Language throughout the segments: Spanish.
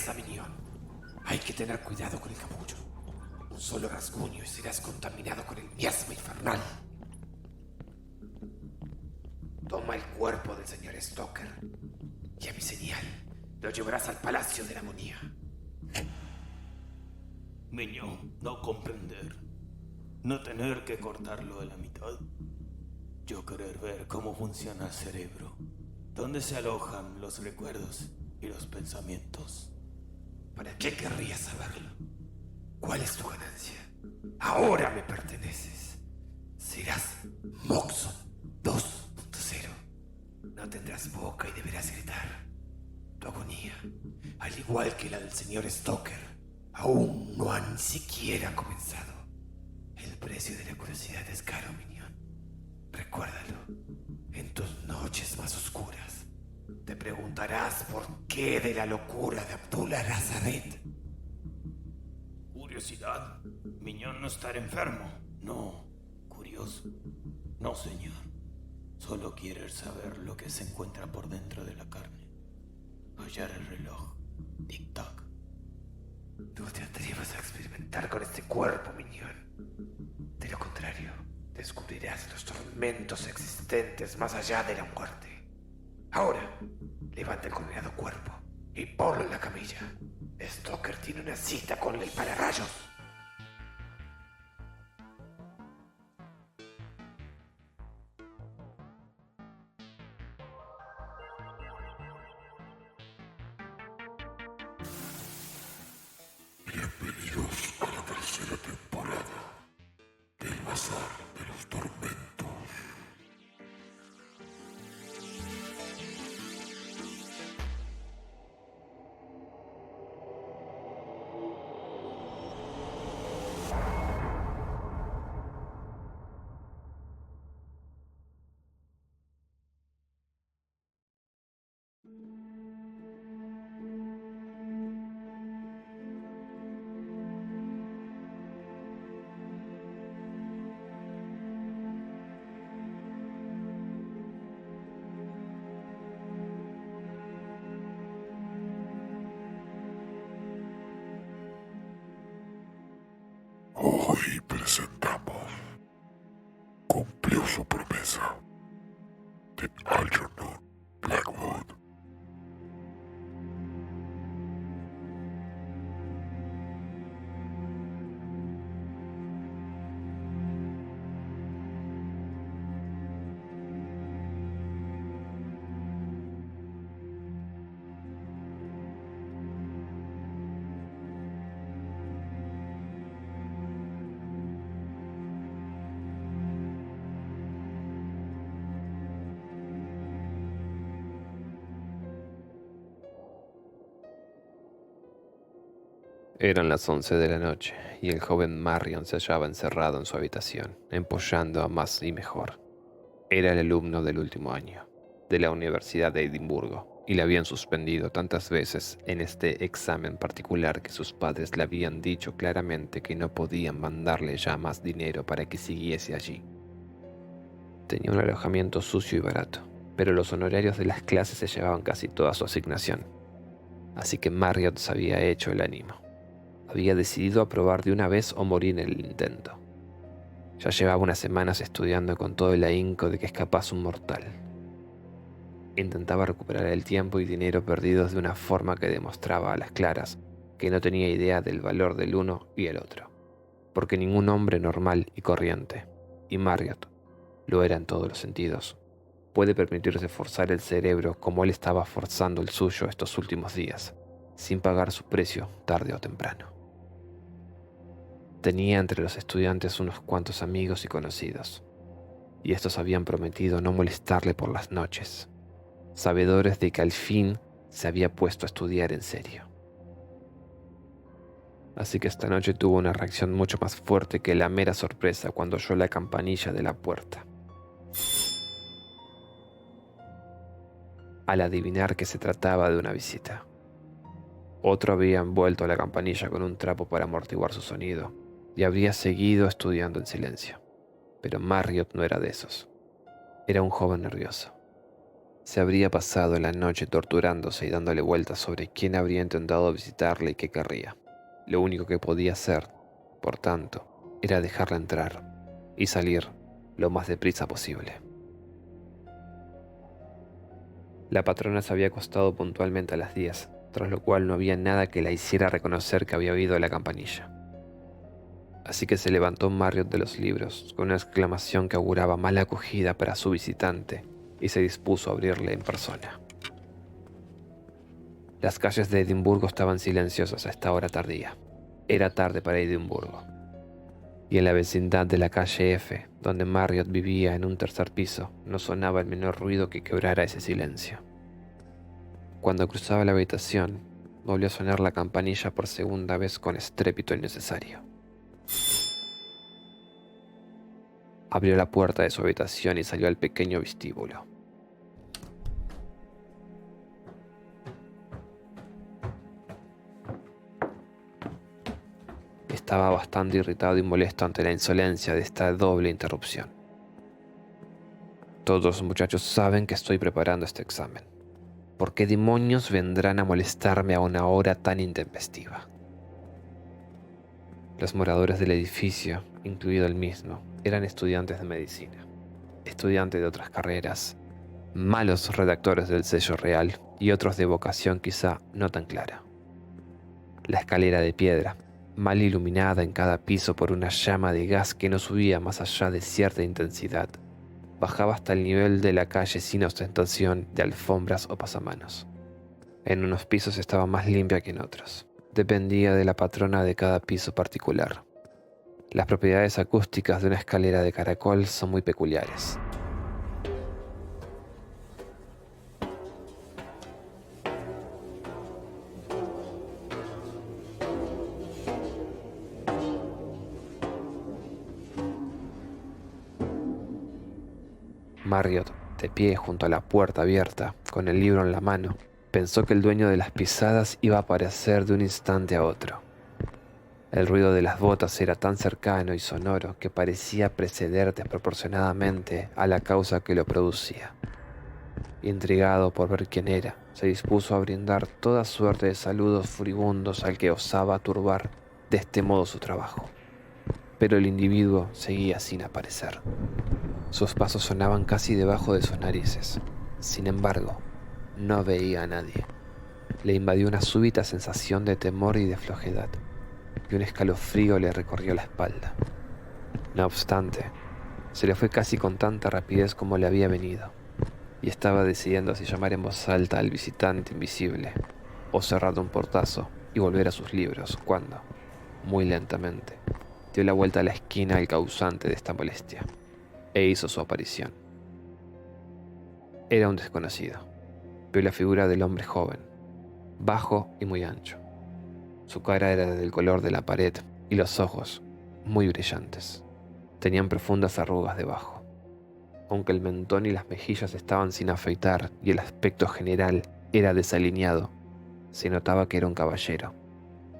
cabeza, minión. Hay que tener cuidado con el capullo. Un solo rasguño y serás contaminado con el miasma infernal. Toma el cuerpo del señor Stoker y a mi señal lo llevarás al Palacio de la Agonía. Miñón, no comprender. No tener que cortarlo a la mitad. Yo querer ver cómo funciona el cerebro. Dónde se alojan los recuerdos y los pensamientos. ¿Para qué querrías saberlo? ¿Cuál es tu ganancia? Ahora me perteneces. Serás Moxon 2.0. No tendrás boca y deberás gritar. Tu agonía, al igual que la del señor Stoker, aún no ha ni siquiera comenzado. El precio de la curiosidad es caro, minión. Recuérdalo. En tus noches más oscuras, te preguntarás por qué de la locura de Abdullah Razaret. ¿Curiosidad? Miñón no estar enfermo. No. ¿Curioso? No, señor. Solo quiere saber lo que se encuentra por dentro de la carne. Hallar el reloj. Tic-tac. No te atrevas a experimentar con este cuerpo, minión. De lo contrario, descubrirás los tormentos existentes más allá de la muerte. Ahora, levanta el condenado cuerpo y ponlo en la camilla. Stoker tiene una cita con el pararrayos. Bienvenidos a la tercera temporada del Bazar de los Tormentos. Hoy presentamos Cumplió su promesa de Algernon Blackwood. Eran las 11 de la noche y el joven Marion se hallaba encerrado en su habitación, empollando a más y mejor. Era el alumno del último año, de la Universidad de Edimburgo, y le habían suspendido tantas veces en este examen particular que sus padres le habían dicho claramente que no podían mandarle ya más dinero para que siguiese allí. Tenía un alojamiento sucio y barato, pero los honorarios de las clases se llevaban casi toda su asignación, así que Marriott se había hecho el ánimo. Había decidido aprobar de una vez o morir en el intento. Ya llevaba unas semanas estudiando con todo el ahínco de que es capaz un mortal. Intentaba recuperar el tiempo y dinero perdidos de una forma que demostraba a las claras que no tenía idea del valor del uno y el otro, porque ningún hombre normal y corriente, y Marriott lo era en todos los sentidos, puede permitirse forzar el cerebro como él estaba forzando el suyo estos últimos días, sin pagar su precio tarde o temprano. Tenía entre los estudiantes unos cuantos amigos y conocidos, y estos habían prometido no molestarle por las noches, sabedores de que al fin se había puesto a estudiar en serio. Así que esta noche tuvo una reacción mucho más fuerte que la mera sorpresa cuando oyó la campanilla de la puerta. Al adivinar que se trataba de una visita. Otro había envuelto la campanilla con un trapo para amortiguar su sonido y habría seguido estudiando en silencio. Pero Marriott no era de esos. Era un joven nervioso. Se habría pasado la noche torturándose y dándole vueltas sobre quién habría intentado visitarle y qué querría. Lo único que podía hacer, por tanto, era dejarla entrar y salir lo más deprisa posible. La patrona se había acostado puntualmente a las 10, tras lo cual no había nada que la hiciera reconocer que había oído la campanilla. Así que se levantó Marriott de los libros con una exclamación que auguraba mala acogida para su visitante y se dispuso a abrirle en persona. Las calles de Edimburgo estaban silenciosas a esta hora tardía. Era tarde para Edimburgo. Y en la vecindad de la calle F, donde Marriott vivía en un tercer piso, no sonaba el menor ruido que quebrara ese silencio. Cuando cruzaba la habitación, volvió a sonar la campanilla por segunda vez con estrépito innecesario. Abrió la puerta de su habitación y salió al pequeño vestíbulo. Estaba bastante irritado y molesto ante la insolencia de esta doble interrupción. Todos los muchachos saben que estoy preparando este examen. ¿Por qué demonios vendrán a molestarme a una hora tan intempestiva? Los moradores del edificio, incluido el mismo, eran estudiantes de medicina, estudiantes de otras carreras, malos redactores del sello real y otros de vocación quizá no tan clara. La escalera de piedra, mal iluminada en cada piso por una llama de gas que no subía más allá de cierta intensidad, bajaba hasta el nivel de la calle sin ostentación de alfombras o pasamanos. En unos pisos estaba más limpia que en otros. Dependía de la patrona de cada piso particular. Las propiedades acústicas de una escalera de caracol son muy peculiares. Marriott, de pie junto a la puerta abierta, con el libro en la mano, pensó que el dueño de las pisadas iba a aparecer de un instante a otro. El ruido de las botas era tan cercano y sonoro que parecía preceder desproporcionadamente a la causa que lo producía. Intrigado por ver quién era, se dispuso a brindar toda suerte de saludos furibundos al que osaba turbar de este modo su trabajo. Pero el individuo seguía sin aparecer. Sus pasos sonaban casi debajo de sus narices. Sin embargo, no veía a nadie. Le invadió una súbita sensación de temor y de flojedad, y un escalofrío le recorrió la espalda. No obstante, se le fue casi con tanta rapidez como le había venido, y estaba decidiendo si llamar en voz alta al visitante invisible, o cerrar de un portazo y volver a sus libros, cuando, muy lentamente, dio la vuelta a la esquina al causante de esta molestia, e hizo su aparición. Era un desconocido. Vio la figura del hombre joven, bajo y muy ancho. Su cara era del color de la pared y los ojos, muy brillantes, tenían profundas arrugas debajo. Aunque el mentón y las mejillas estaban sin afeitar y el aspecto general era desalineado, se notaba que era un caballero,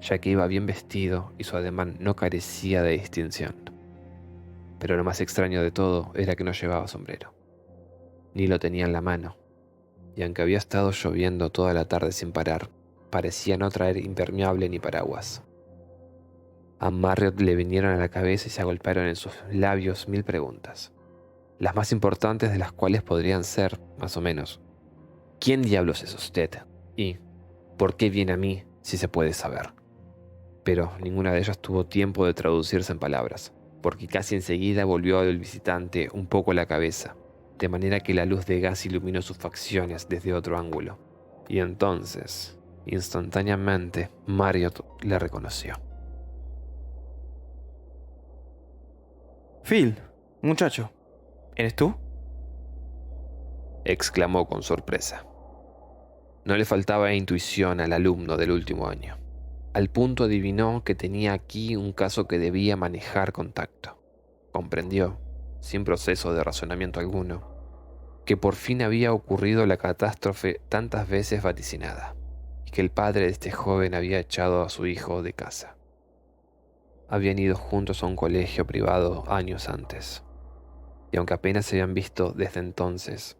ya que iba bien vestido y su ademán no carecía de distinción. Pero lo más extraño de todo era que no llevaba sombrero, ni lo tenía en la mano, y aunque había estado lloviendo toda la tarde sin parar, parecía no traer impermeable ni paraguas. A Marriott le vinieron a la cabeza y se agolparon en sus labios 1000 preguntas, las más importantes de las cuales podrían ser, más o menos, ¿quién diablos es usted? Y ¿por qué viene a mí si se puede saber? Pero ninguna de ellas tuvo tiempo de traducirse en palabras, porque casi enseguida volvió al visitante un poco la cabeza, de manera que la luz de gas iluminó sus facciones desde otro ángulo. Y entonces, instantáneamente, Marriott le reconoció. Phil, muchacho, ¿eres tú? Exclamó con sorpresa. No le faltaba intuición al alumno del último año. Al punto adivinó que tenía aquí un caso que debía manejar con tacto. Comprendió, sin proceso de razonamiento alguno, que por fin había ocurrido la catástrofe tantas veces vaticinada, y que el padre de este joven había echado a su hijo de casa. Habían ido juntos a un colegio privado años antes, y aunque apenas se habían visto desde entonces,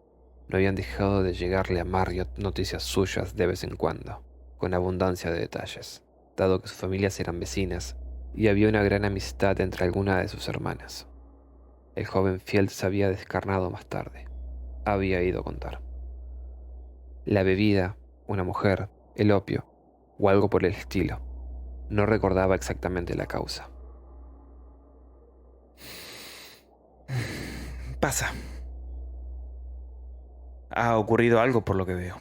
No habían dejado de llegarle a Marriott noticias suyas de vez en cuando, con abundancia de detalles, dado que sus familias eran vecinas y había una gran amistad entre algunas de sus hermanas. El joven Field se había descarnado más tarde. Había ido a contar. La bebida, una mujer, el opio, o algo por el estilo. No recordaba exactamente la causa. Pasa. Ha ocurrido algo por lo que veo.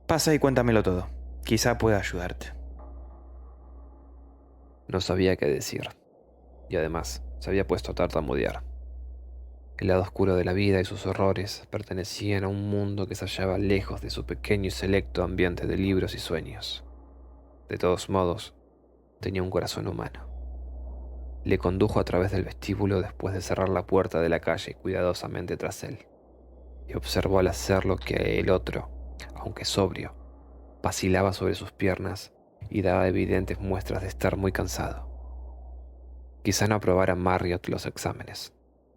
Pasa y cuéntamelo todo. Quizá pueda ayudarte. No sabía qué decir. Y además, se había puesto a tartamudear. El lado oscuro de la vida y sus horrores pertenecían a un mundo que se hallaba lejos de su pequeño y selecto ambiente de libros y sueños. De todos modos, tenía un corazón humano. Le condujo a través del vestíbulo después de cerrar la puerta de la calle cuidadosamente tras él, y observó al hacerlo que el otro, aunque sobrio, vacilaba sobre sus piernas y daba evidentes muestras de estar muy cansado. Quizá no aprobara Marriott los exámenes,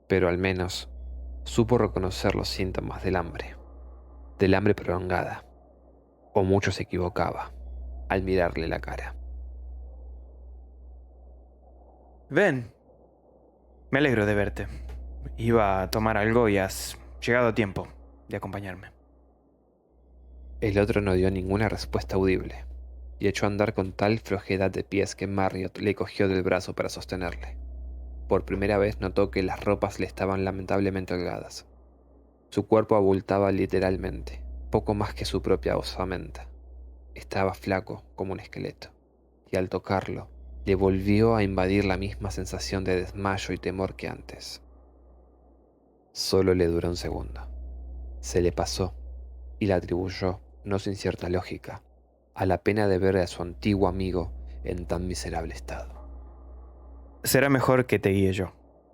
pero al menos supo reconocer los síntomas del hambre prolongada, o mucho se equivocaba al mirarle la cara. Ven. Me alegro de verte. Iba a tomar algo y has llegado a tiempo de acompañarme. El otro no dio ninguna respuesta audible, y echó a andar con tal flojedad de pies que Marriott le cogió del brazo para sostenerle. Por primera vez notó que las ropas le estaban lamentablemente holgadas. Su cuerpo abultaba literalmente, poco más que su propia osamenta. Estaba flaco como un esqueleto, y al tocarlo, le volvió a invadir la misma sensación de desmayo y temor que antes. Solo le duró un segundo. Se le pasó, y la atribuyó, no sin cierta lógica, a la pena de ver a su antiguo amigo en tan miserable estado. Será mejor que te guíe yo.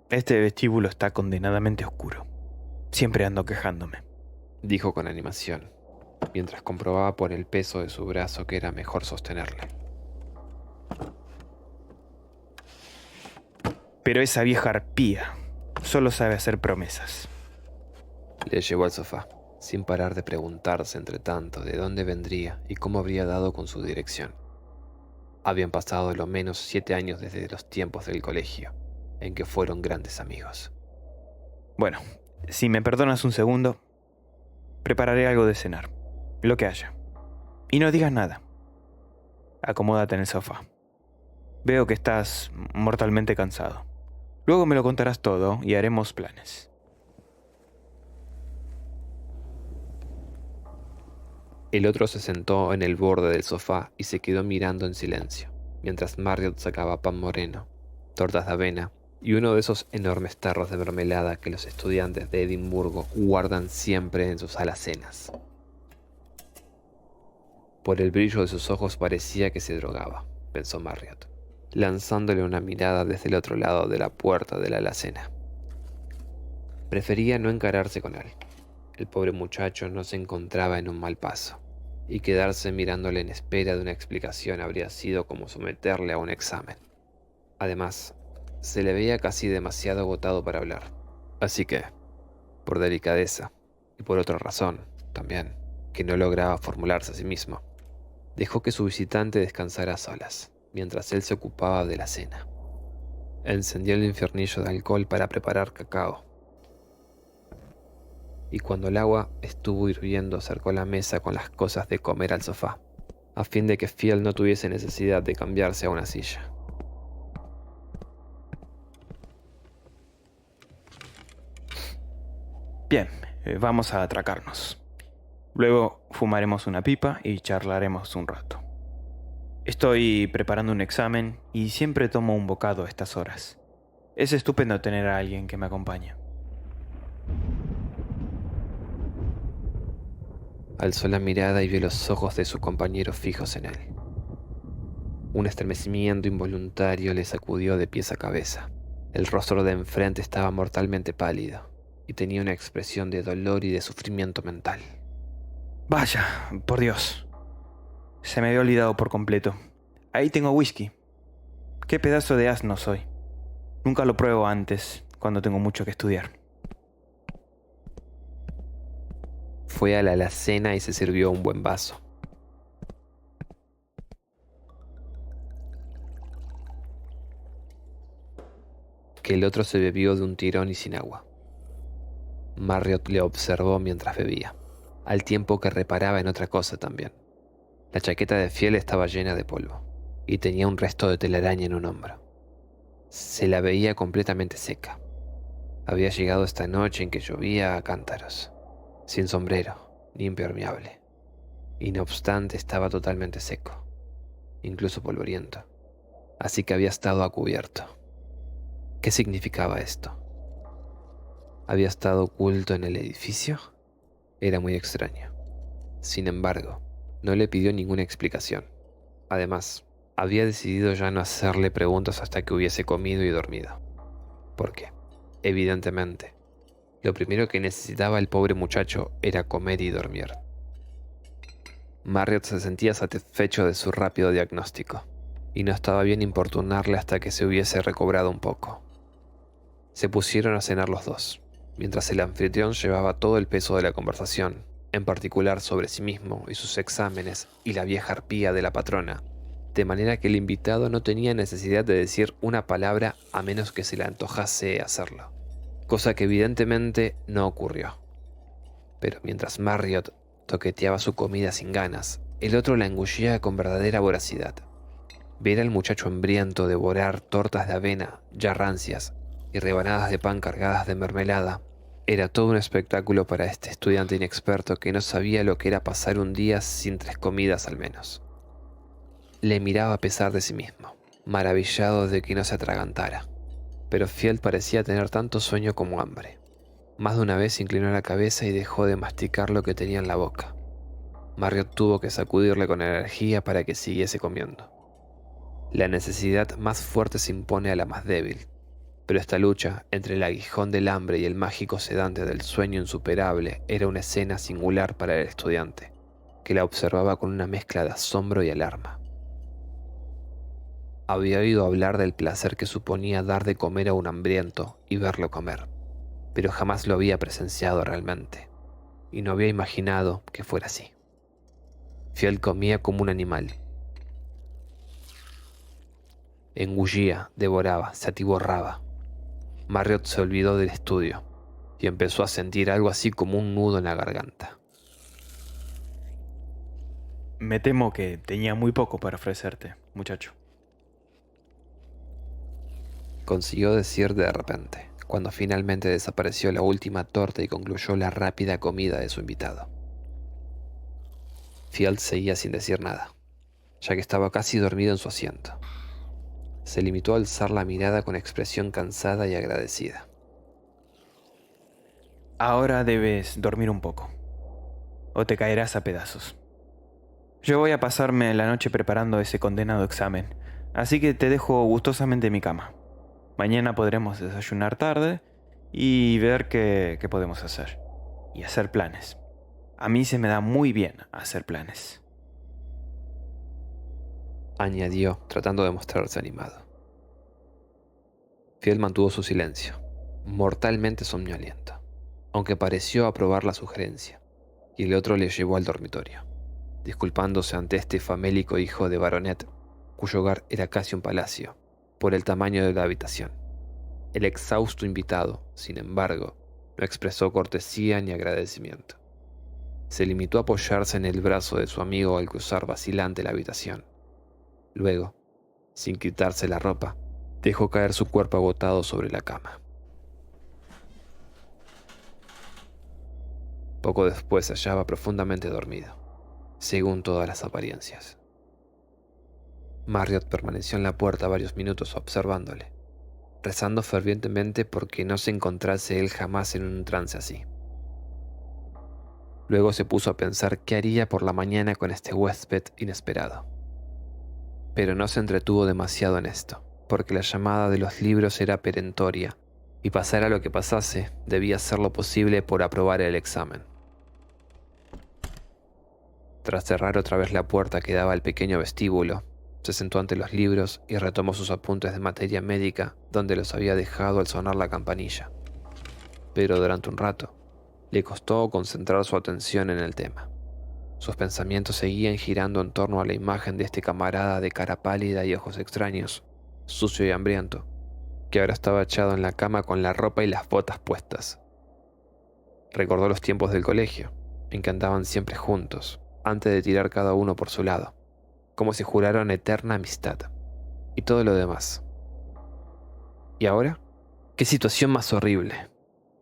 Este vestíbulo está condenadamente oscuro. Siempre ando quejándome. Dijo con animación, mientras comprobaba por el peso de su brazo que era mejor sostenerle. Pero esa vieja arpía solo sabe hacer promesas. Le llevó al sofá, sin parar de preguntarse entre tanto de dónde vendría y cómo habría dado con su dirección. Habían pasado lo menos 7 años desde los tiempos del colegio, en que fueron grandes amigos. Bueno, si me perdonas un segundo, prepararé algo de cenar, lo que haya. Y no digas nada. Acomódate en el sofá. Veo que estás mortalmente cansado. Luego me lo contarás todo y haremos planes. El otro se sentó en el borde del sofá y se quedó mirando en silencio, mientras Marriott sacaba pan moreno, tortas de avena y uno de esos enormes tarros de mermelada que los estudiantes de Edimburgo guardan siempre en sus alacenas. Por el brillo de sus ojos parecía que se drogaba, pensó Marriott, lanzándole una mirada desde el otro lado de la puerta de la alacena. Prefería no encararse con él. El pobre muchacho no se encontraba en un mal paso, y quedarse mirándole en espera de una explicación habría sido como someterle a un examen. Además, se le veía casi demasiado agotado para hablar. Así que, por delicadeza, y por otra razón, también, que no lograba formularse a sí mismo, dejó que su visitante descansara a solas, mientras él se ocupaba de la cena. Encendió el infiernillo de alcohol para preparar cacao, y cuando el agua estuvo hirviendo acercó la mesa con las cosas de comer al sofá, a fin de que Field no tuviese necesidad de cambiarse a una silla. Bien, vamos a atracarnos. Luego fumaremos una pipa y charlaremos un rato. Estoy preparando un examen y siempre tomo un bocado a estas horas. Es estupendo tener a alguien que me acompañe. Alzó la mirada y vio los ojos de su compañero fijos en él. Un estremecimiento involuntario le sacudió de pies a cabeza. El rostro de enfrente estaba mortalmente pálido y tenía una expresión de dolor y de sufrimiento mental. Vaya, por Dios. Se me había olvidado por completo. Ahí tengo whisky. Qué pedazo de asno soy. Nunca lo pruebo antes, cuando tengo mucho que estudiar. fue a la alacena y se sirvió un buen vaso. Que el otro se bebió de un tirón y sin agua. Marriott le observó mientras bebía, al tiempo que reparaba en otra cosa también. La chaqueta de Fiel estaba llena de polvo, y tenía un resto de telaraña en un hombro. Se la veía completamente seca. Había llegado esta noche en que llovía a cántaros, sin sombrero, ni impermeable, y no obstante estaba totalmente seco, incluso polvoriento, así que había estado a cubierto. ¿Qué significaba esto? ¿Había estado oculto en el edificio? Era muy extraño. Sin embargo, no le pidió ninguna explicación. Además, había decidido ya no hacerle preguntas hasta que hubiese comido y dormido. ¿Por qué? Evidentemente, lo primero que necesitaba el pobre muchacho era comer y dormir. Marriott se sentía satisfecho de su rápido diagnóstico, y no estaba bien importunarle hasta que se hubiese recobrado un poco. Se pusieron a cenar los dos, mientras el anfitrión llevaba todo el peso de la conversación, en particular sobre sí mismo y sus exámenes y la vieja arpía de la patrona, de manera que el invitado no tenía necesidad de decir una palabra a menos que se le antojase hacerlo, cosa que evidentemente no ocurrió. Pero mientras Marriott toqueteaba su comida sin ganas, el otro la engullía con verdadera voracidad. Ver al muchacho hambriento devorar tortas de avena ya rancias y rebanadas de pan cargadas de mermelada era todo un espectáculo para este estudiante inexperto que no sabía lo que era pasar un día sin 3 comidas al menos. Le miraba a pesar de sí mismo, maravillado de que no se atragantara, pero Field parecía tener tanto sueño como hambre. Más de una vez inclinó la cabeza y dejó de masticar lo que tenía en la boca. Marriott tuvo que sacudirle con energía para que siguiese comiendo. La necesidad más fuerte se impone a la más débil, pero esta lucha entre el aguijón del hambre y el mágico sedante del sueño insuperable era una escena singular para el estudiante, que la observaba con una mezcla de asombro y alarma. Había oído hablar del placer que suponía dar de comer a un hambriento y verlo comer, pero jamás lo había presenciado realmente, y no había imaginado que fuera así. Fiel comía como un animal. Engullía, devoraba, se atiborraba. Marriott se olvidó del estudio y empezó a sentir algo así como un nudo en la garganta. Me temo que tenía muy poco para ofrecerte, muchacho. Consiguió decir de repente, cuando finalmente desapareció la última torta y concluyó la rápida comida de su invitado. Field seguía sin decir nada, ya que estaba casi dormido en su asiento. Se limitó a alzar la mirada con expresión cansada y agradecida. Ahora debes dormir un poco, o te caerás a pedazos. Yo voy a pasarme la noche preparando ese condenado examen, así que te dejo gustosamente en mi cama. Mañana podremos desayunar tarde y ver qué podemos hacer. Y hacer planes. A mí se me da muy bien hacer planes, añadió, tratando de mostrarse animado. Field mantuvo su silencio, mortalmente somnoliento, aunque pareció aprobar la sugerencia, y el otro le llevó al dormitorio, disculpándose ante este famélico hijo de baronet, cuyo hogar era casi un palacio, por el tamaño de la habitación. El exhausto invitado, sin embargo, no expresó cortesía ni agradecimiento. Se limitó a apoyarse en el brazo de su amigo al cruzar vacilante la habitación. Luego, sin quitarse la ropa, dejó caer su cuerpo agotado sobre la cama. Poco después se hallaba profundamente dormido, según todas las apariencias. Marriott permaneció en la puerta varios minutos observándole, rezando fervientemente porque no se encontrase él jamás en un trance así. Luego se puso a pensar qué haría por la mañana con este huésped inesperado. Pero no se entretuvo demasiado en esto, porque la llamada de los libros era perentoria, y pasara lo que pasase, debía hacer lo posible por aprobar el examen. Tras cerrar otra vez la puerta que daba al pequeño vestíbulo, se sentó ante los libros y retomó sus apuntes de materia médica donde los había dejado al sonar la campanilla. Pero durante un rato, Le costó concentrar su atención en el tema. Sus pensamientos seguían girando en torno a la imagen de este camarada de cara pálida y ojos extraños, sucio y hambriento, que ahora estaba echado en la cama con la ropa y las botas puestas. Recordó los tiempos del colegio, en que andaban siempre juntos, antes de tirar cada uno por su lado, como si juraran eterna amistad, y todo lo demás. ¿Y ahora? ¿Qué situación más horrible?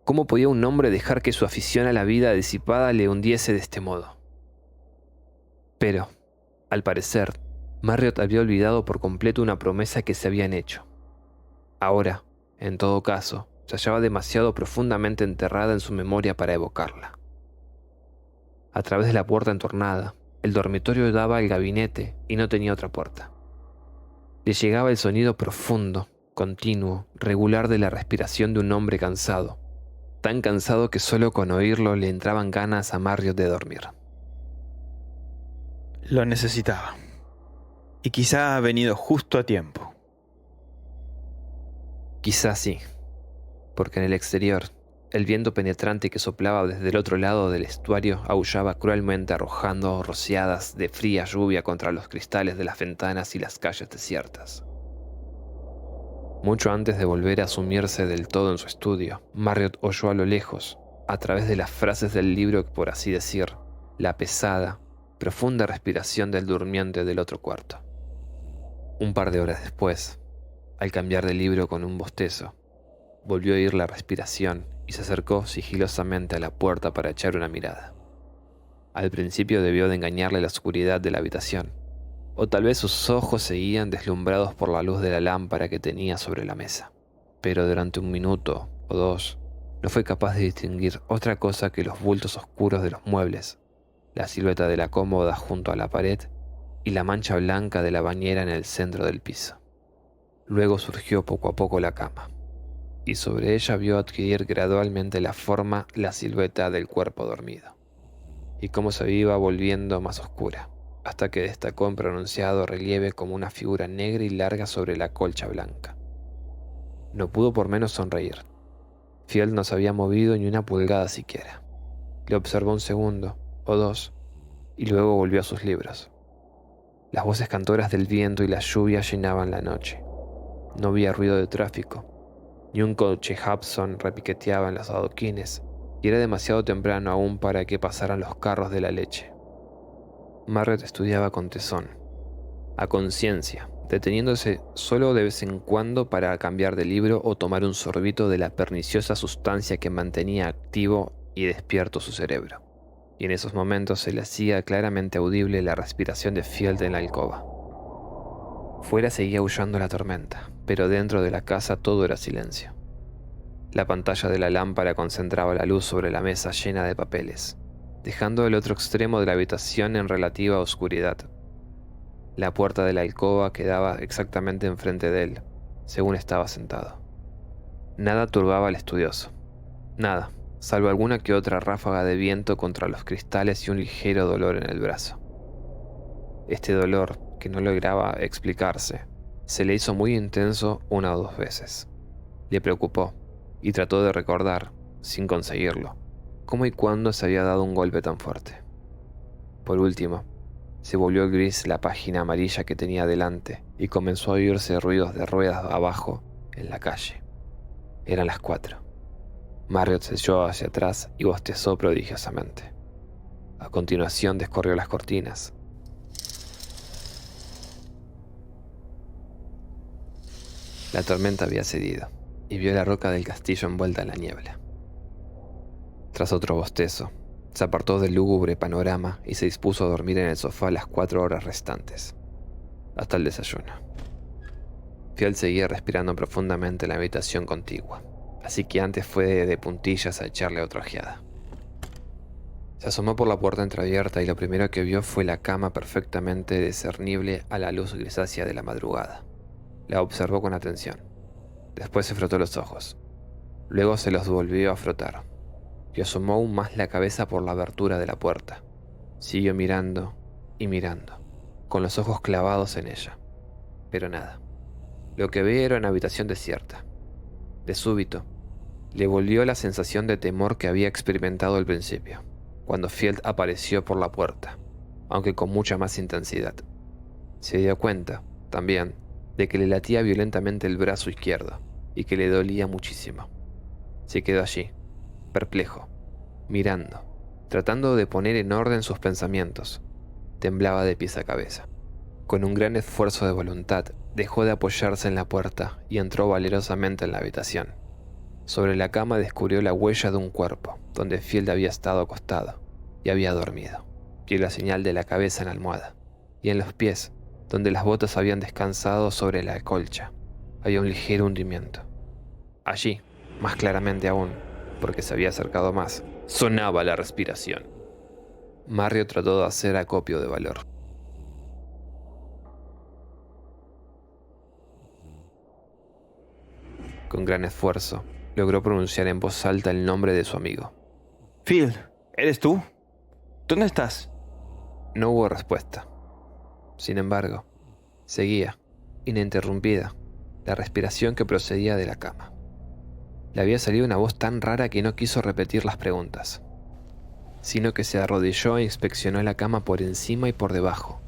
¿Cómo podía un hombre dejar que su afición a la vida disipada le hundiese de este modo? Pero, al parecer, Marriott había olvidado por completo una promesa que se habían hecho. Ahora, en todo caso, se hallaba demasiado profundamente enterrada en su memoria para evocarla. A través de la puerta entornada, el dormitorio daba al gabinete y no tenía otra puerta. Le llegaba el sonido profundo, continuo, regular de la respiración de un hombre cansado, tan cansado que solo con oírlo le entraban ganas a Marriott de dormir. Lo necesitaba. Y quizá ha venido justo a tiempo. Quizás sí, porque en el exterior, el viento penetrante que soplaba desde el otro lado del estuario aullaba cruelmente arrojando rociadas de fría lluvia contra los cristales de las ventanas y las calles desiertas. Mucho antes de volver a sumirse del todo en su estudio, Marriott oyó a lo lejos, a través de las frases del libro, por así decir, la pesada, profunda respiración del durmiente del otro cuarto. Un par de horas después, al cambiar de libro con un bostezo, volvió a oír la respiración y se acercó sigilosamente a la puerta para echar una mirada. Al principio debió de engañarle la oscuridad de la habitación, o tal vez sus ojos seguían deslumbrados por la luz de la lámpara que tenía sobre la mesa. Pero durante un minuto o dos, no fue capaz de distinguir otra cosa que los bultos oscuros de los muebles, la silueta de la cómoda junto a la pared y la mancha blanca de la bañera en el centro del piso. Luego surgió poco a poco la cama, y sobre ella vio adquirir gradualmente la forma la silueta del cuerpo dormido, y cómo se iba volviendo más oscura, hasta que destacó en pronunciado relieve como una figura negra y larga sobre la colcha blanca. No pudo por menos sonreír. Field no se había movido ni una pulgada siquiera. Le observó un segundo o dos, y luego volvió a sus libros. Las voces cantoras del viento y la lluvia llenaban la noche. No había ruido de tráfico, ni un coche Hudson repiqueteaba en los adoquines, y era demasiado temprano aún para que pasaran los carros de la leche. Marriott estudiaba con tesón, a conciencia, deteniéndose solo de vez en cuando para cambiar de libro o tomar un sorbito de la perniciosa sustancia que mantenía activo y despierto su cerebro. Y en esos momentos se le hacía claramente audible la respiración de Field en la alcoba. Fuera seguía aullando la tormenta, pero dentro de la casa todo era silencio. La pantalla de la lámpara concentraba la luz sobre la mesa llena de papeles, dejando el otro extremo de la habitación en relativa oscuridad. La puerta de la alcoba quedaba exactamente enfrente de él, según estaba sentado. Nada turbaba al estudioso. Nada, salvo alguna que otra ráfaga de viento contra los cristales y un ligero dolor en el brazo. Este dolor, que no lograba explicarse, se le hizo muy intenso una o dos veces. Le preocupó y trató de recordar, sin conseguirlo, cómo y cuándo se había dado un golpe tan fuerte. Por último, se volvió gris la página amarilla que tenía delante y comenzó a oírse ruidos de ruedas abajo en la calle. Eran las 4. Marriott se echó hacia atrás y bostezó prodigiosamente. A continuación descorrió las cortinas. La tormenta había cedido y vio la roca del castillo envuelta en la niebla. Tras otro bostezo, se apartó del lúgubre panorama y se dispuso a dormir en el sofá las 4 horas restantes, hasta el desayuno. Field seguía respirando profundamente en la habitación contigua, así que antes fue de puntillas a echarle otra ojeada. Se asomó por la puerta entreabierta y lo primero que vio fue la cama perfectamente discernible a la luz grisácea de la madrugada. La observó con atención. Después se frotó los ojos. Luego se los volvió a frotar y asomó aún más la cabeza por la abertura de la puerta. Siguió mirando y mirando, con los ojos clavados en ella. Pero nada. Lo que veía era una habitación desierta. De súbito, Le volvió la sensación de temor que había experimentado al principio, cuando Field apareció por la puerta, aunque con mucha más intensidad. Se dio cuenta, también, de que le latía violentamente el brazo izquierdo y que le dolía muchísimo. Se quedó allí, perplejo, mirando, tratando de poner en orden sus pensamientos. Temblaba de pies a cabeza. Con un gran esfuerzo de voluntad, dejó de apoyarse en la puerta y entró valerosamente en la habitación. Sobre la cama descubrió la huella de un cuerpo, donde Field había estado acostado y había dormido. Vio la señal de la cabeza en la almohada, y en los pies, donde las botas habían descansado sobre la colcha, había un ligero hundimiento. Allí, más claramente aún, porque se había acercado más, sonaba la respiración. Marriott trató de hacer acopio de valor. Con gran esfuerzo, logró pronunciar en voz alta el nombre de su amigo. Phil, ¿eres tú? ¿Dónde estás? No hubo respuesta. Sin embargo, seguía, ininterrumpida, la respiración que procedía de la cama. Le había salido una voz tan rara que no quiso repetir las preguntas, sino que se arrodilló e inspeccionó la cama por encima y por debajo,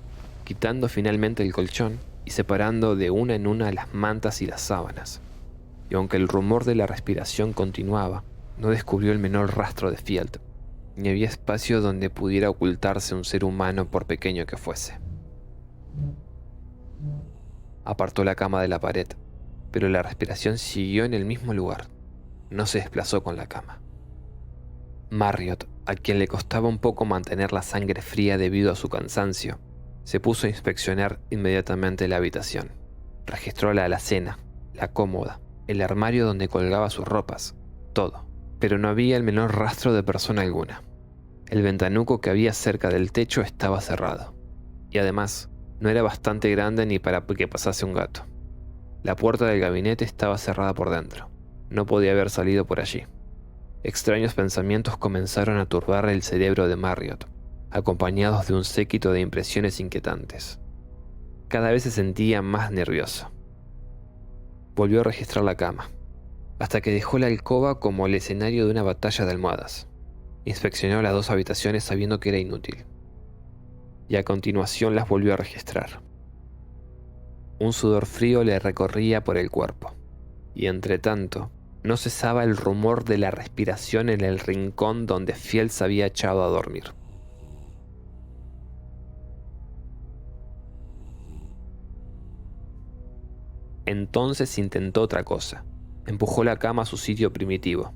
quitando finalmente el colchón y separando de una en una las mantas y las sábanas. Y aunque el rumor de la respiración continuaba, no descubrió el menor rastro de Field, ni había espacio donde pudiera ocultarse un ser humano por pequeño que fuese. Apartó la cama de la pared, pero la respiración siguió en el mismo lugar. No se desplazó con la cama. Marriott, a quien le costaba un poco mantener la sangre fría debido a su cansancio, se puso a inspeccionar inmediatamente la habitación. Registró la alacena, la cómoda, el armario donde colgaba sus ropas, todo, pero no había el menor rastro de persona alguna. El ventanuco que había cerca del techo estaba cerrado, y además no era bastante grande ni para que pasase un gato. La puerta del gabinete estaba cerrada por dentro. No podía haber salido por allí. Extraños pensamientos comenzaron a turbar el cerebro de Marriott, acompañados de un séquito de impresiones inquietantes. Cada vez se sentía más nervioso. Volvió a registrar la cama, hasta que dejó la alcoba como el escenario de una batalla de almohadas. Inspeccionó las dos habitaciones sabiendo que era inútil, y a continuación las volvió a registrar. Un sudor frío le recorría por el cuerpo, y entre tanto, no cesaba el rumor de la respiración en el rincón donde Field se había echado a dormir. Entonces intentó otra cosa. Empujó la cama a su sitio primitivo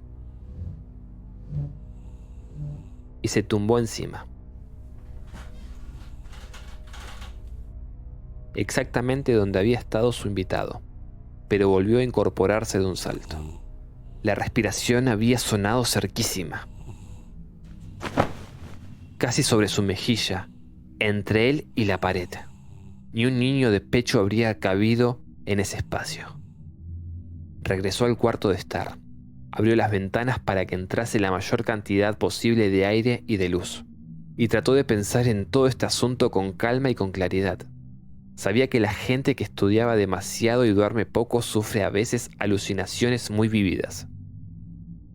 y se tumbó encima. Exactamente donde había estado su invitado, pero volvió a incorporarse de un salto. La respiración había sonado cerquísima, casi sobre su mejilla, entre él y la pared. Ni un niño de pecho habría cabido en ese espacio. Regresó al cuarto de estar. Abrió las ventanas para que entrase la mayor cantidad posible de aire y de luz, y trató de pensar en todo este asunto con calma y con claridad. Sabía que la gente que estudiaba demasiado y duerme poco sufre a veces alucinaciones muy vívidas.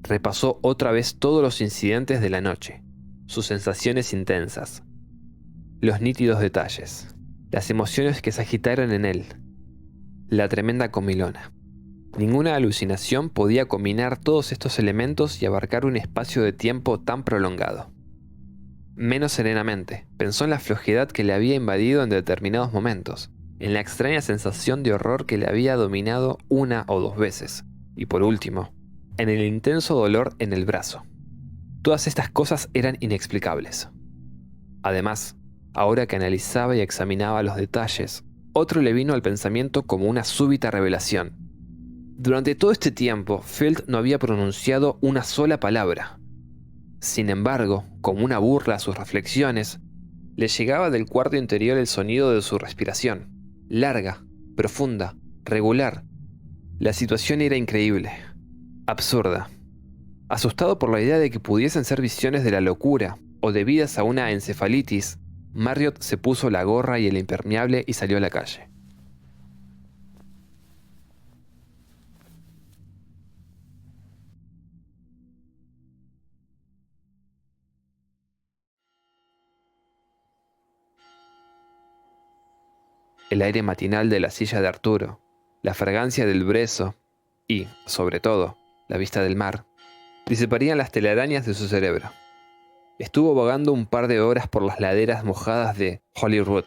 Repasó otra vez todos los incidentes de la noche, sus sensaciones intensas, los nítidos detalles, las emociones que se agitaron en él, la tremenda comilona. Ninguna alucinación podía combinar todos estos elementos y abarcar un espacio de tiempo tan prolongado. Menos serenamente, pensó en la flojedad que le había invadido en determinados momentos, en la extraña sensación de horror que le había dominado una o dos veces, y por último, en el intenso dolor en el brazo. Todas estas cosas eran inexplicables. Además, ahora que analizaba y examinaba los detalles, otro le vino al pensamiento como una súbita revelación. Durante todo este tiempo, Field no había pronunciado una sola palabra. Sin embargo, como una burla a sus reflexiones, le llegaba del cuarto interior el sonido de su respiración, larga, profunda, regular. La situación era increíble, absurda. Asustado por la idea de que pudiesen ser visiones de la locura o debidas a una encefalitis, Marriott se puso la gorra y el impermeable y salió a la calle. el aire matinal de la silla de Arturo, la fragancia del brezo y, sobre todo, la vista del mar, disiparían las telarañas de su cerebro. Estuvo vagando un par de horas por las laderas mojadas de Holyrood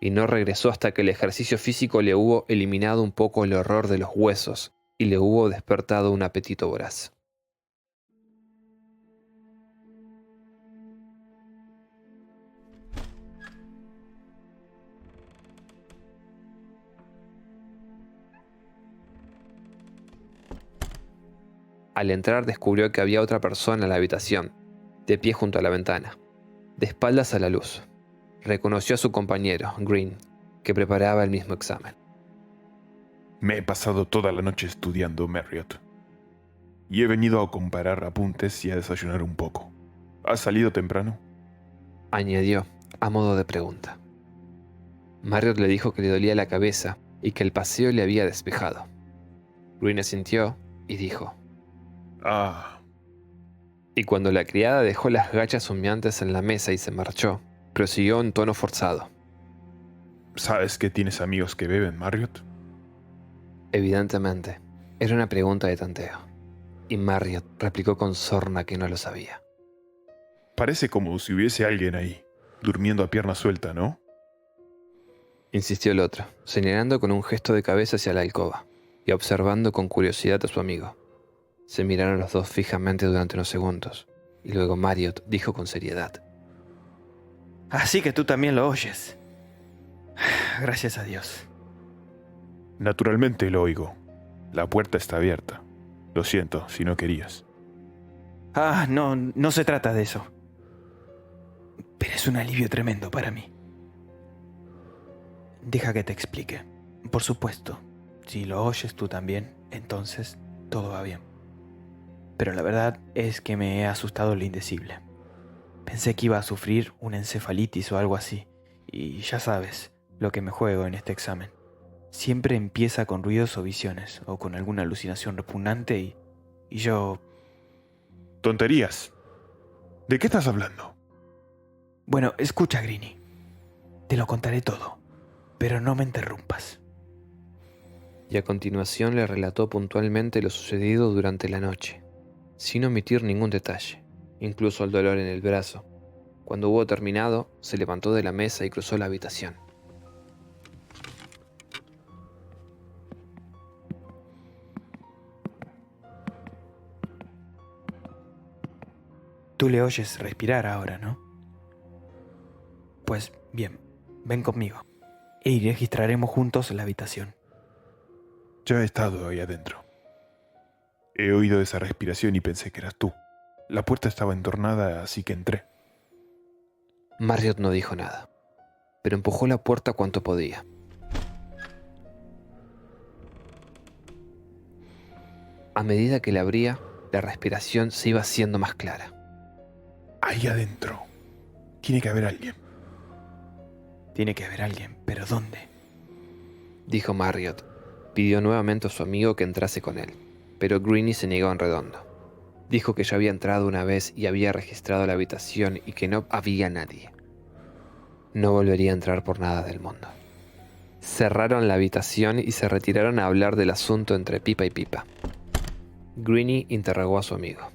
y no regresó hasta que el ejercicio físico le hubo eliminado un poco el horror de los huesos y le hubo despertado un apetito voraz. Al entrar descubrió que había otra persona en la habitación, de pie junto a la ventana, de espaldas a la luz. Reconoció a su compañero, Green, que preparaba el mismo examen. Me he pasado toda la noche estudiando, Marriott. Y he venido a comparar apuntes y a desayunar un poco. ¿Has salido temprano? Añadió, a modo de pregunta. Marriott le dijo que le dolía la cabeza y que el paseo le había despejado. Green asintió y dijo: Ah, Y cuando la criada dejó las gachas humeantes en la mesa y se marchó, prosiguió en tono forzado. ¿sabes que tienes amigos que beben, Marriott? Evidentemente, era una pregunta de tanteo, y Marriott replicó con sorna que no lo sabía. Parece como si hubiese alguien ahí, durmiendo a pierna suelta, ¿no? Insistió el otro, señalando con un gesto de cabeza hacia la alcoba, y observando con curiosidad a su amigo. Se miraron los dos fijamente durante unos segundos, y luego Marriott dijo con seriedad: Así que tú también lo oyes. Gracias a Dios. Naturalmente lo oigo. La puerta está abierta. Lo siento, si no querías. Ah, no se trata de eso. Pero es un alivio tremendo para mí. Deja que te explique. Por supuesto, si lo oyes tú también, entonces todo va bien. Pero la verdad es que me he asustado lo indecible. Pensé que iba a sufrir una encefalitis o algo así. Y ya sabes lo que me juego en este examen. Siempre empieza con ruidos o visiones, o con alguna alucinación repugnante y yo... Tonterías. ¿De qué estás hablando? Bueno, escucha, Greenie. Te lo contaré todo, pero no me interrumpas. Y a continuación le relató puntualmente lo sucedido durante la noche, sin omitir ningún detalle, incluso el dolor en el brazo. Cuando hubo terminado, se levantó de la mesa y cruzó la habitación. Tú le oyes respirar ahora, ¿no? Pues bien, ven conmigo y registraremos juntos la habitación. Ya he estado ahí adentro. He oído esa respiración y pensé que eras tú. La puerta estaba entornada, así que entré. Marriott no dijo nada, pero empujó la puerta cuanto podía. A medida que la abría, la respiración se iba haciendo más clara. Ahí adentro. Tiene que haber alguien. Tiene que haber alguien, pero ¿dónde? Dijo Marriott. Pidió nuevamente a su amigo que entrase con él, pero Greenie se negó en redondo. Dijo que ya había entrado una vez y había registrado la habitación y que no había nadie. No volvería a entrar por nada del mundo. Cerraron la habitación y se retiraron a hablar del asunto entre pipa y pipa. Greenie interrogó a su amigo,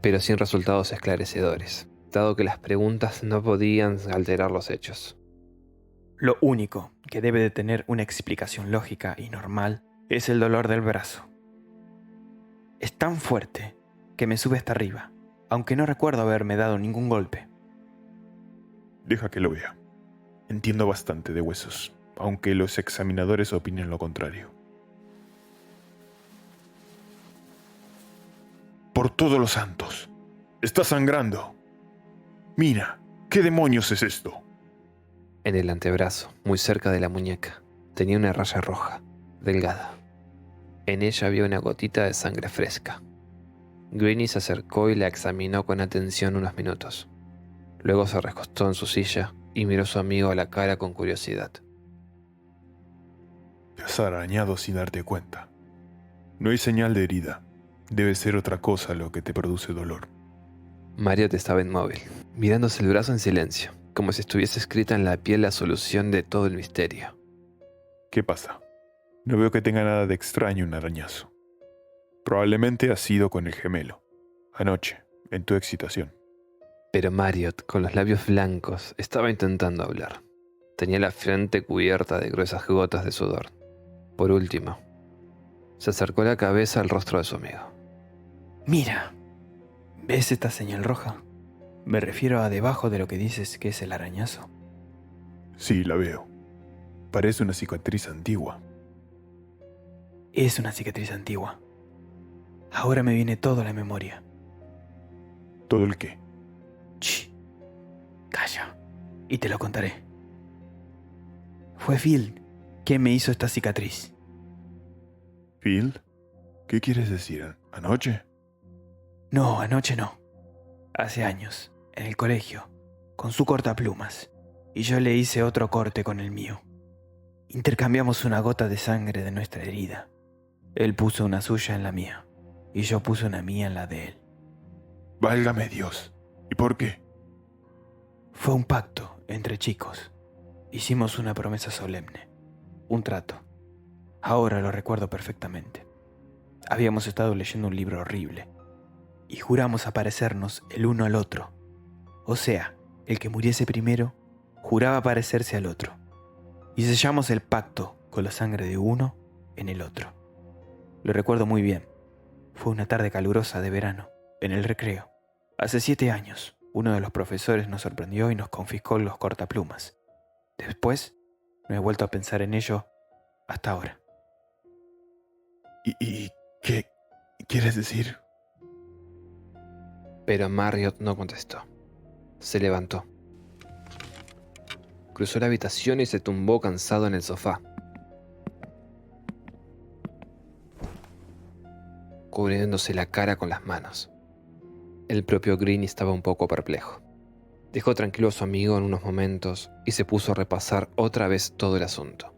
pero sin resultados esclarecedores, dado que las preguntas no podían alterar los hechos. Lo único que debe de tener una explicación lógica y normal es el dolor del brazo. Es tan fuerte que me sube hasta arriba, aunque no recuerdo haberme dado ningún golpe. Deja que lo vea. Entiendo bastante de huesos, aunque los examinadores opinen lo contrario. Por todos los santos. Está sangrando. Mira, ¿qué demonios es esto? En el antebrazo, muy cerca de la muñeca, tenía una raya roja, delgada. En ella había una gotita de sangre fresca. Greenie se acercó y la examinó con atención unos minutos. Luego se recostó en su silla y miró a su amigo a la cara con curiosidad. Te has arañado sin darte cuenta. No hay señal de herida. Debe ser otra cosa lo que te produce dolor. Marriott estaba inmóvil, mirándose el brazo en silencio, como si estuviese escrita en la piel la solución de todo el misterio. ¿Qué pasa? No veo que tenga nada de extraño un arañazo. Probablemente ha sido con el gemelo. Anoche, en tu excitación. Pero Marriott, con los labios blancos, estaba intentando hablar. Tenía la frente cubierta de gruesas gotas de sudor. Por último, se acercó la cabeza al rostro de su amigo. Mira, ¿ves esta señal roja? Me refiero a debajo de lo que dices que es el arañazo. Sí, la veo. Parece una cicatriz antigua. Es una cicatriz antigua. Ahora me viene todo a la memoria. ¿Todo el qué? Shh. Calla. Y te lo contaré. Fue Phil quien me hizo esta cicatriz. ¿Phil? ¿Qué quieres decir? ¿Anoche? No, anoche no. Hace años, en el colegio, con su cortaplumas. Y yo le hice otro corte con el mío. Intercambiamos una gota de sangre de nuestra herida. Él puso una suya en la mía. Y yo puse una mía en la de él. Válgame Dios. ¿Y por qué? Fue un pacto entre chicos. Hicimos una promesa solemne. Un trato. Ahora lo recuerdo perfectamente. Habíamos estado leyendo un libro horrible. Y juramos aparecernos el uno al otro. O sea, el que muriese primero juraba parecerse al otro. Y sellamos el pacto con la sangre de uno en el otro. Lo recuerdo muy bien. Fue una tarde calurosa de verano, en el recreo. Hace 7 años, uno de los profesores nos sorprendió y nos confiscó los cortaplumas. Después, no he vuelto a pensar en ello hasta ahora. ¿Y qué quieres decir? Pero Marriott no contestó. Se levantó. Cruzó la habitación y se tumbó cansado en el sofá, cubriéndose la cara con las manos. El propio Greene estaba un poco perplejo. Dejó tranquilo a su amigo en unos momentos y se puso a repasar otra vez todo el asunto.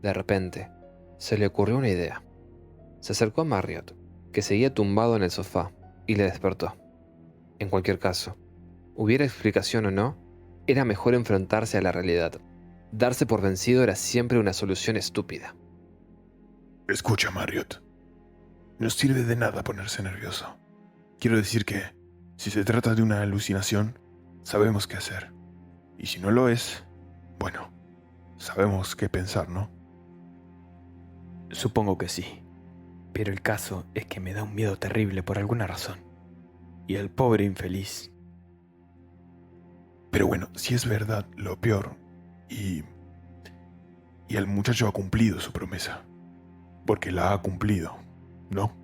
De repente, se le ocurrió una idea. Se acercó a Marriott, que seguía tumbado en el sofá, y le despertó. En cualquier caso, hubiera explicación o no, era mejor enfrentarse a la realidad. Darse por vencido era siempre una solución estúpida. Escucha, Marriott. No sirve de nada ponerse nervioso. Quiero decir que, si se trata de una alucinación, sabemos qué hacer. Y si no lo es, bueno, sabemos qué pensar, ¿no? Supongo que sí. Pero el caso es que me da un miedo terrible por alguna razón. Y el pobre infeliz. Pero bueno, si es verdad, lo peor. Y el muchacho ha cumplido su promesa. Porque la ha cumplido, ¿no?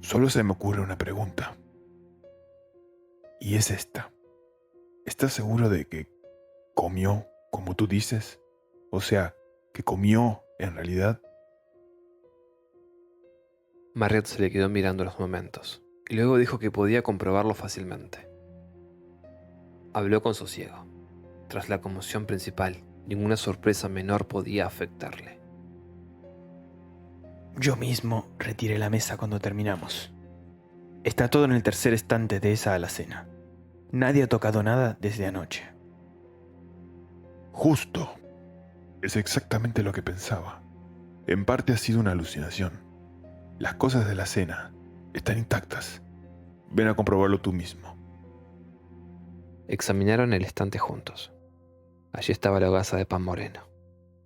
Solo se me ocurre una pregunta. Y es esta. ¿Estás seguro de que comió como tú dices? O sea, que comió en realidad. Marriott se le quedó mirando los momentos, y luego dijo que podía comprobarlo fácilmente. Habló con sosiego. Tras la conmoción principal, ninguna sorpresa menor podía afectarle. Yo mismo retiré la mesa cuando terminamos. Está todo en el tercer estante de esa alacena. Nadie ha tocado nada desde anoche. Justo. Es exactamente lo que pensaba. En parte ha sido una alucinación. Las cosas de la cena están intactas. Ven a comprobarlo tú mismo. Examinaron el estante juntos. Allí estaba la hogaza de pan moreno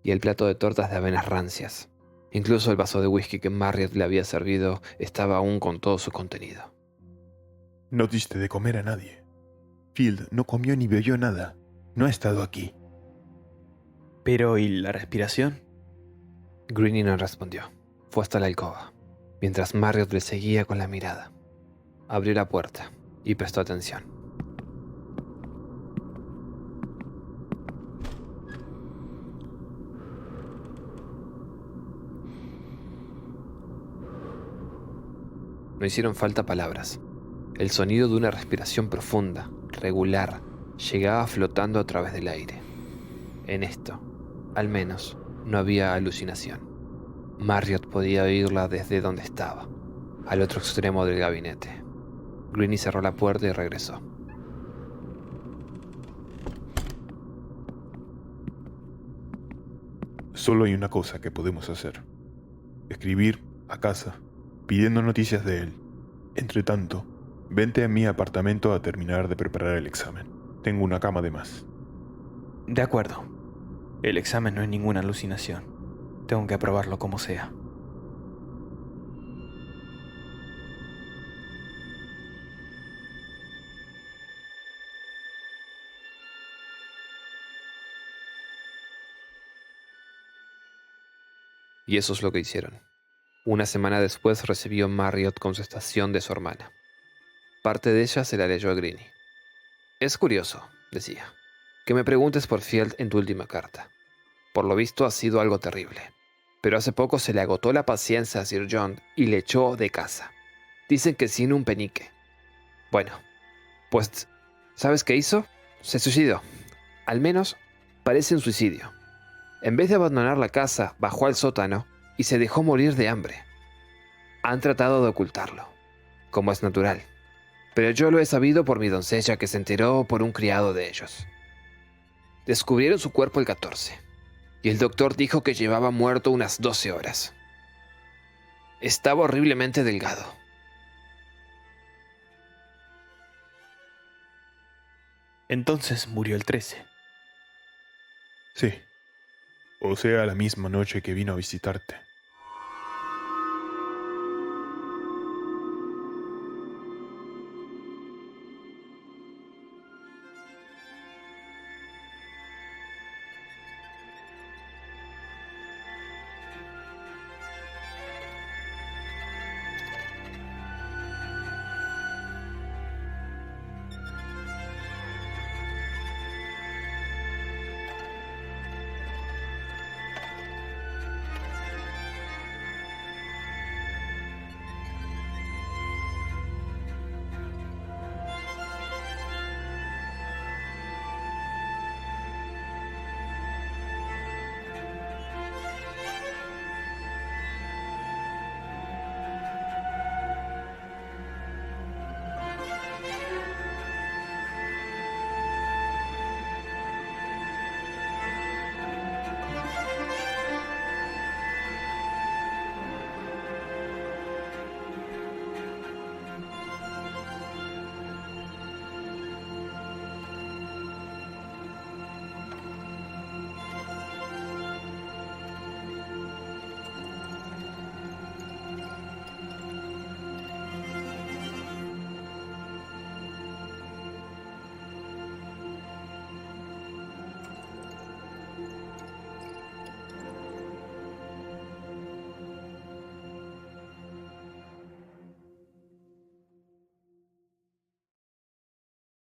y el plato de tortas de avenas rancias. Incluso el vaso de whisky que Marriott le había servido estaba aún con todo su contenido. No diste de comer a nadie. Field no comió ni bebió nada. No ha estado aquí. Pero, ¿y la respiración? Greene no respondió. Fue hasta la alcoba, mientras Marriott le seguía con la mirada. Abrió la puerta y prestó atención. No hicieron falta palabras. El sonido de una respiración profunda, regular, llegaba flotando a través del aire. En esto, al menos, no había alucinación. Marriott podía oírla desde donde estaba, al otro extremo del gabinete. Greene cerró la puerta y regresó. Solo hay una cosa que podemos hacer. Escribir a casa, pidiendo noticias de él. Entre tanto, vente a mi apartamento a terminar de preparar el examen. Tengo una cama de más. De acuerdo. El examen no es ninguna alucinación. Tengo que aprobarlo como sea. Y eso es lo que hicieron. Una semana después recibió Marriott contestación de su hermana. Parte de ella se la leyó a Greeny. Es curioso, decía, que me preguntes por Field en tu última carta. Por lo visto ha sido algo terrible. Pero hace poco se le agotó la paciencia a Sir John y le echó de casa. Dicen que sin un penique. Bueno, pues, ¿sabes qué hizo? Se suicidó. Al menos parece un suicidio. En vez de abandonar la casa, bajó al sótano y se dejó morir de hambre. Han tratado de ocultarlo, como es natural, pero yo lo he sabido por mi doncella que se enteró por un criado de ellos. Descubrieron su cuerpo el 14, y el doctor dijo que llevaba muerto unas 12 horas. Estaba horriblemente delgado. Entonces murió el 13. Sí. O sea, la misma noche que vino a visitarte.